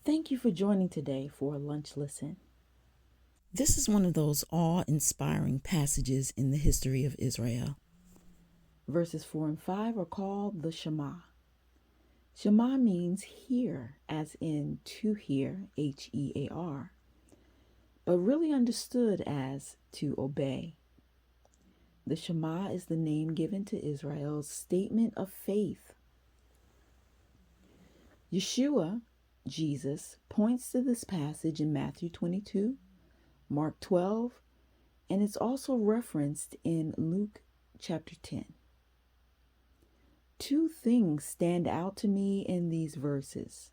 Thank you for joining today for a lunch listen. This is one of those awe-inspiring passages in the history of Israel. Verses 4 and 5 are called the Shema. Shema means hear, as in to hear, H-E-A-R, but really understood as to obey. The Shema is the name given to Israel's statement of faith. Yeshua, Jesus, points to this passage in Matthew 22, Mark 12, and it's also referenced in Luke chapter 10. Two things stand out to me in these verses.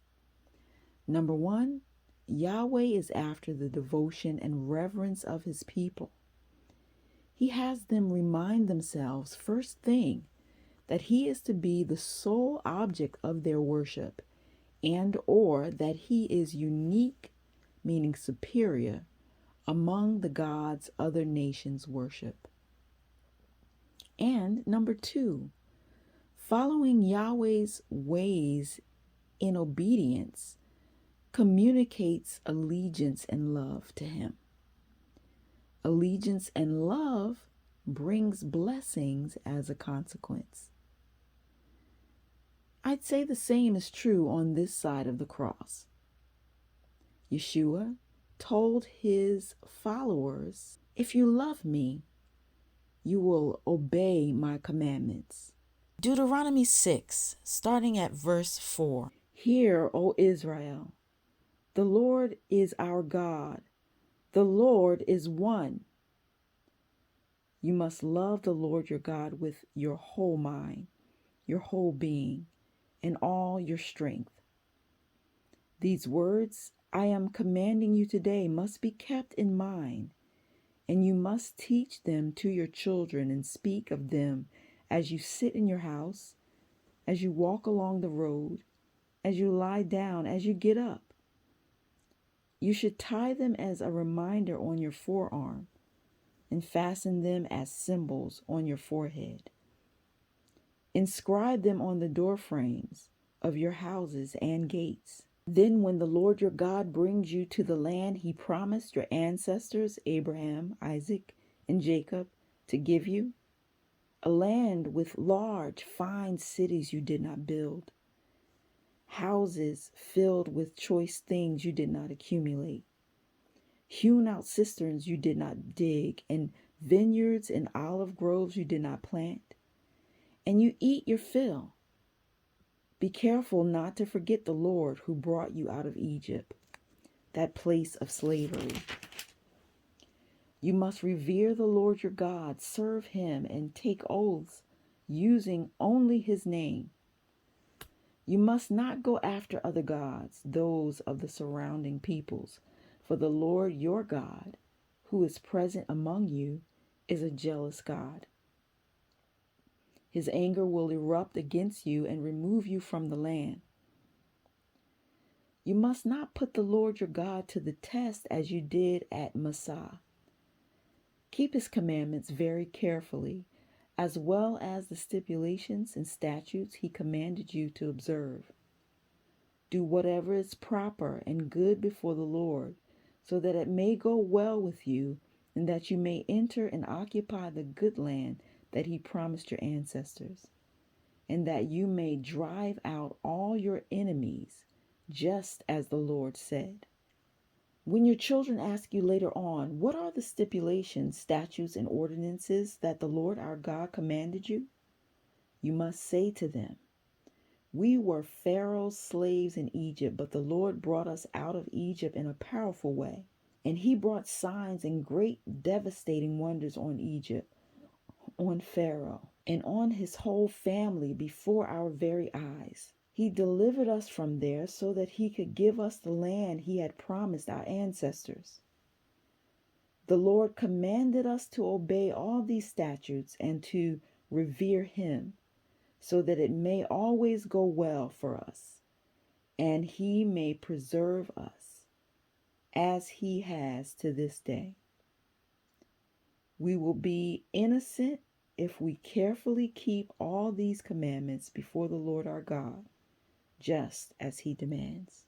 Number one, Yahweh is after the devotion and reverence of his people. He has them remind themselves, first thing, that he is to be the sole object of their worship, and or that he is unique, meaning superior, among the gods other nations worship. And number two, following Yahweh's ways in obedience communicates allegiance and love to him. Allegiance and love brings blessings as a consequence. I'd say the same is true on this side of the cross. Yeshua told his followers, "If you love me, you will obey my commandments." Deuteronomy 6, starting at verse 4. Hear, O Israel, the Lord is our God. The Lord is one. You must love the Lord your God with your whole mind, your whole being, and all your strength. These words I am commanding you today must be kept in mind, and you must teach them to your children and speak of them as you sit in your house, as you walk along the road, as you lie down, as you get up. You should tie them as a reminder on your forearm and fasten them as symbols on your forehead. Inscribe them on the door frames of your houses and gates. Then when the Lord your God brings you to the land he promised your ancestors, Abraham, Isaac, and Jacob, to give you, a land with large, fine cities you did not build, houses filled with choice things you did not accumulate, hewn out cisterns you did not dig, and vineyards and olive groves you did not plant, and you eat your fill. Be careful not to forget the Lord who brought you out of Egypt, that place of slavery. You must revere the Lord your God, serve him, and take oaths using only his name. You must not go after other gods, those of the surrounding peoples, for the Lord your God, who is present among you, is a jealous God. His anger will erupt against you and remove you from the land. You must not put the Lord your God to the test as you did at Massah. Keep his commandments very carefully, as well as the stipulations and statutes he commanded you to observe. Do whatever is proper and good before the Lord, so that it may go well with you, and that you may enter and occupy the good land that he promised your ancestors, and that you may drive out all your enemies, just as the Lord said. When your children ask you later on, what are the stipulations, statutes, and ordinances that the Lord our God commanded you? You must say to them, we were Pharaoh's slaves in Egypt, but the Lord brought us out of Egypt in a powerful way. And he brought signs and great devastating wonders on Egypt, on Pharaoh, and on his whole family before our very eyes. He delivered us from there so that he could give us the land he had promised our ancestors. The Lord commanded us to obey all these statutes and to revere him, so that it may always go well for us, and he may preserve us, as he has to this day. We will be innocent if we carefully keep all these commandments before the Lord our God, just as he demands.